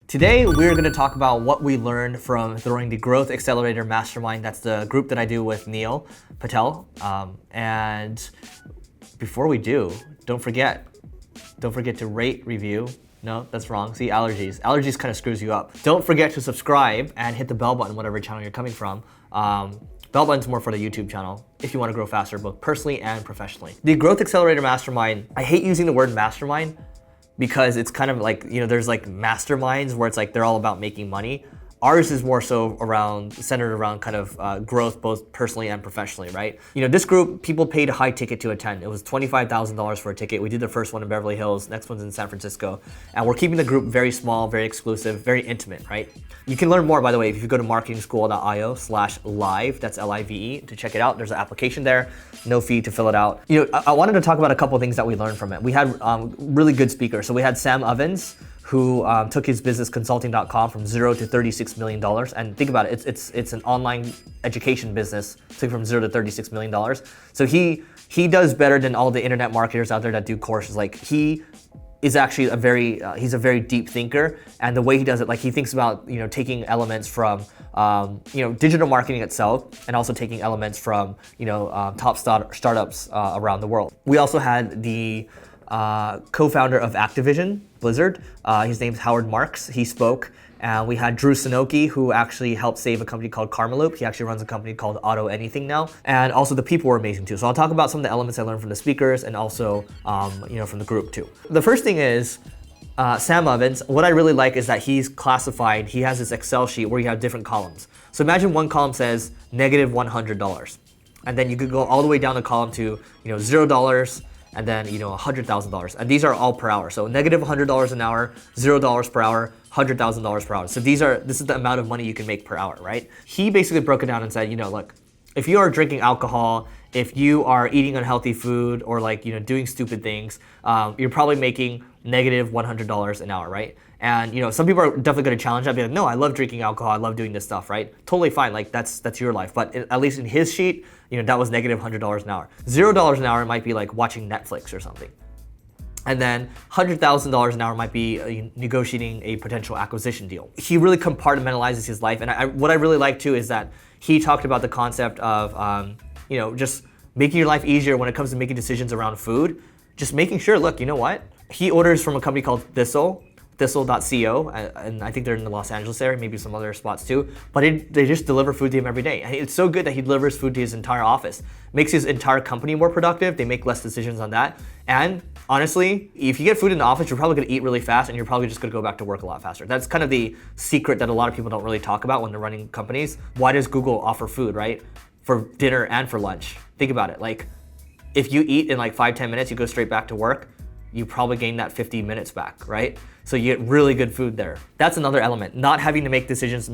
Today, we're going to talk about what we learned from throwing the Growth Accelerator Mastermind. That's the group that I do with Neil, Patel. And before we do, don't forget to rate, review. No, that's wrong. See, allergies. Allergies kind of screws you up. Don't forget to subscribe and hit the bell button, whatever channel you're coming from. Bell button's more for the YouTube channel if you want to grow faster, both personally and professionally. The Growth Accelerator Mastermind, I hate using the word mastermind because it's kind of like, there's like masterminds where it's like they're all about making money. Ours is more so centered around kind of growth, both personally and professionally, right? This group, people paid a high ticket to attend. It was $25,000 for a ticket. We did the first one in Beverly Hills, next one's in San Francisco. And we're keeping the group very small, very exclusive, very intimate, right? You can learn more, by the way, if you go to marketingschool.io/live, that's LIVE, to check it out. There's an application there, no fee to fill it out. I wanted to talk about a couple of things that we learned from it. We had really good speakers. So we had Sam Ovens, who took his business consulting.com from $0 to $36 million. And think about it, it's an online education business, took from $0 to $36 million. So he does better than all the internet marketers out there that do courses. Like he is actually he's a very deep thinker, and the way he does it, like he thinks about taking elements from digital marketing itself, and also taking elements from top startups around the world. We also had the co-founder of Activision Blizzard. His name's Howard Marks. He spoke. And we had Drew Sanoki, who actually helped save a company called Karmaloop. He actually runs a company called Auto Anything now. And also the people were amazing too. So I'll talk about some of the elements I learned from the speakers and also from the group too. The first thing is Sam Ovens. What I really like is that he's classified. He has this Excel sheet where you have different columns. So imagine one column says negative $100. And then you could go all the way down the column to $0, and then $100,000, and these are all per hour. So negative $100 an hour, $0 per hour, $100,000 per hour. So this is the amount of money you can make per hour, right? He basically broke it down and said, look, if you are drinking alcohol, if you are eating unhealthy food, or doing stupid things, you're probably making negative $100 an hour, right? And some people are definitely going to challenge that, be like, no, I love drinking alcohol, I love doing this stuff, right? Totally fine, like that's your life. But at least in his sheet, that was negative $100 an hour. $0 an hour might be like watching Netflix or something. And then $100,000 an hour might be negotiating a potential acquisition deal. He really compartmentalizes his life. And what I really like too is that he talked about the concept of, just making your life easier when it comes to making decisions around food. Just making sure, look, you know what? He orders from a company called Thistle.co, and I think they're in the Los Angeles area, maybe some other spots too, but they just deliver food to him every day. And it's so good that he delivers food to his entire office. Makes his entire company more productive, they make less decisions on that. And honestly, if you get food in the office, you're probably gonna eat really fast, and you're probably just gonna go back to work a lot faster. That's kind of the secret that a lot of people don't really talk about when they're running companies. Why does Google offer food, right? For dinner and for lunch. Think about it, like if you eat in like 5-10 minutes, you go straight back to work, you probably gain that 50 minutes back, right? So you get really good food there. That's another element, not having to make decisions.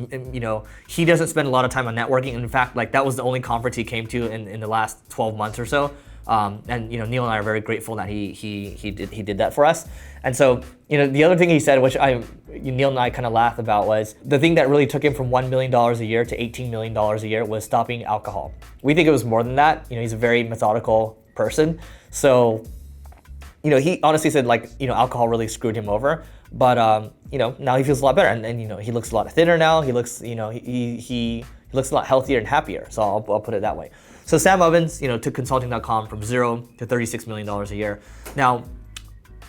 He doesn't spend a lot of time on networking. In fact, like that was the only conference he came to in the last 12 months or so. And Neil and I are very grateful that he did that for us. And so, the other thing he said, which Neil and I kind of laughed about, was the thing that really took him from $1 million a year to $18 million a year was stopping alcohol. We think it was more than that. He's a very methodical person. So, he honestly said alcohol really screwed him over, but now he feels a lot better, and he looks a lot thinner now. He looks he looks a lot healthier and happier. So I'll put it that way. So Sam Ovens took consulting.com from $0 to $36 million a year. Now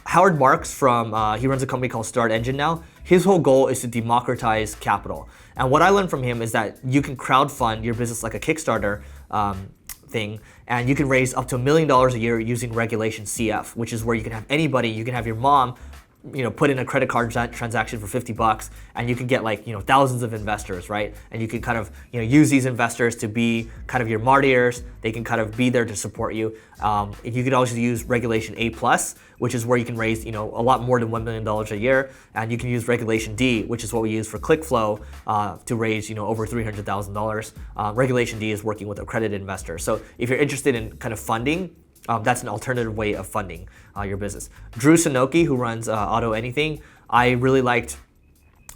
Howard Marks he runs a company called Start Engine now. His whole goal is to democratize capital, and what I learned from him is that you can crowdfund your business like a Kickstarter thing, and you can raise up to $1 million a year using Regulation CF, which is where you can have anybody, you can have your mom, put in a credit card transaction for $50, and you can get thousands of investors, right? And you can kind of use these investors to be kind of your martyrs. They can kind of be there to support you. You could also use Regulation A+, which is where you can raise a lot more than $1 million a year, and you can use Regulation D, which is what we use for ClickFlow, to raise over $300,000. Regulation D is working with accredited investors. So if you're interested in kind of funding, that's an alternative way of funding your business. Drew Sanoki, who runs Auto Anything, I really liked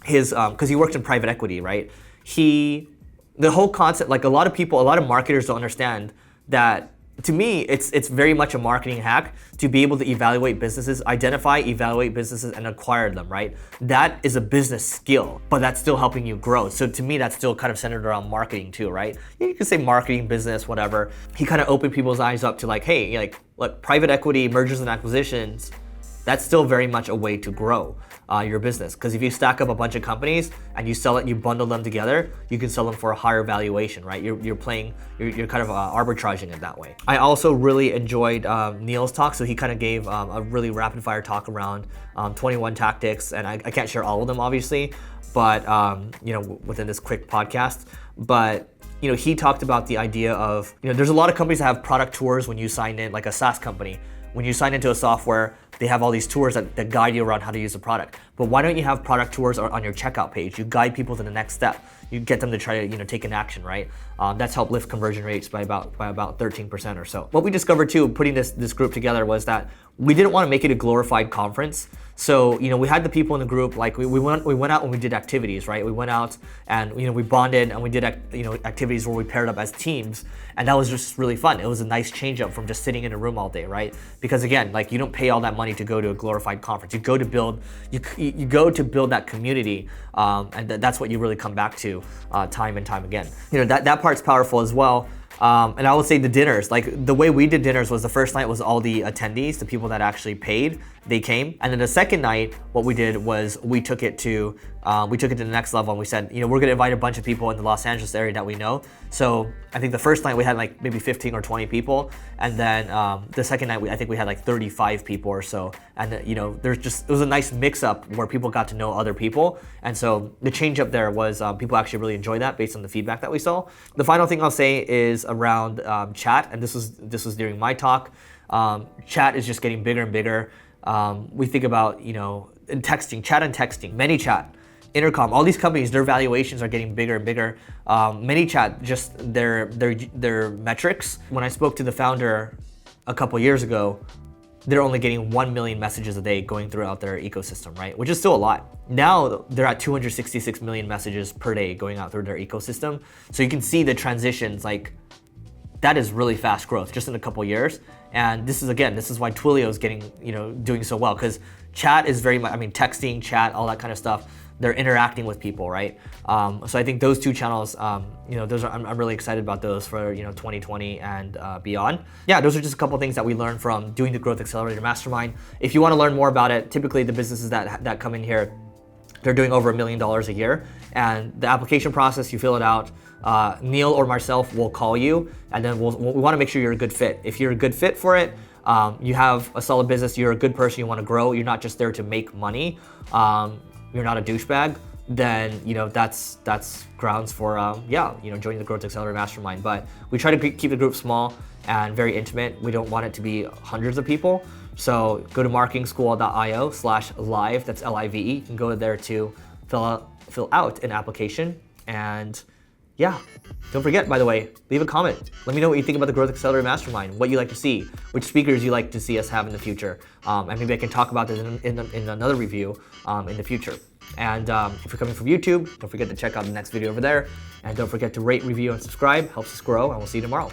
his, because he works in private equity, right? The whole concept, like a lot of marketers don't understand that to me, it's very much a marketing hack to be able to evaluate businesses, identify, evaluate businesses, and acquire them, right? That is a business skill, but that's still helping you grow. So to me, that's still kind of centered around marketing too, right? You can say marketing, business, whatever. He kind of opened people's eyes up to like, hey, like, look, private equity, mergers and acquisitions, that's still very much a way to grow your business. Because if you stack up a bunch of companies and you sell it, you bundle them together, you can sell them for a higher valuation, right? You're kind of arbitraging it that way. I also really enjoyed Neil's talk. So he kind of gave a really rapid fire talk around 21 tactics, and I can't share all of them obviously, but within this quick podcast. But he talked about the idea of, there's a lot of companies that have product tours when you sign in, like a SaaS company. When you sign into a software, they have all these tours that guide you around how to use the product. But why don't you have product tours on your checkout page? You guide people to the next step. You get them to try to take an action, right? That's helped lift conversion rates by about 13% or so. What we discovered too, putting this group together, was that we didn't want to make it a glorified conference. So we had the people in the group, like we went out and we did activities, right? We went out and we bonded and we did activities where we paired up as teams, and that was just really fun. It was a nice change up from just sitting in a room all day, right? Because again, like, you don't pay all that money to go to a glorified conference. You go to build that community, and that's what you really come back to time and time again. That part's powerful as well. And I would say the dinners, like the way we did dinners was the first night was all the attendees, the people that actually paid, they came. And then the second night, what we did was we took it to the next level, and we said, we're gonna invite a bunch of people in the Los Angeles area that we know. So I think the first night we had like maybe 15 or 20 people. And then the second night, I think we had like 35 people or so. And it was a nice mix up where people got to know other people. And so the change up there was people actually really enjoyed that based on the feedback that we saw. The final thing I'll say is around chat, and this was during my talk. Chat is just getting bigger and bigger. We think about in texting, chat and texting, ManyChat, Intercom, all these companies, their valuations are getting bigger and bigger. ManyChat, just their metrics. When I spoke to the founder a couple years ago, they're only getting 1 million messages a day going throughout their ecosystem, right? Which is still a lot. Now they're at 266 million messages per day going out through their ecosystem. So you can see the transitions, like, that is really fast growth just in a couple years. And this is why Twilio is getting, doing so well, because chat is very much, texting, chat, all that kind of stuff, they're interacting with people, right? So I think those two channels, those are, I'm really excited about those for 2020 and beyond. Yeah, those are just a couple things that we learned from doing the Growth Accelerator Mastermind. If you want to learn more about it, typically the businesses that come in here, they're doing over $1 million a year. And the application process, you fill it out. Neil or myself will call you, and then we want to make sure you're a good fit. If you're a good fit for it, you have a solid business, you're a good person, you want to grow, you're not just there to make money, you're not a douchebag, then that's grounds for joining the Growth Accelerator Mastermind. But we try to keep the group small and very intimate. We don't want it to be hundreds of people. So go to marketingschool.io/live, that's LIVE. You can go there to fill out an application. And yeah, don't forget, by the way, leave a comment. Let me know what you think about the Growth Accelerator Mastermind, what you like to see, which speakers you like to see us have in the future. And maybe I can talk about this in another review in the future. And if you're coming from YouTube, don't forget to check out the next video over there. And don't forget to rate, review, and subscribe. Helps us grow, and we'll see you tomorrow.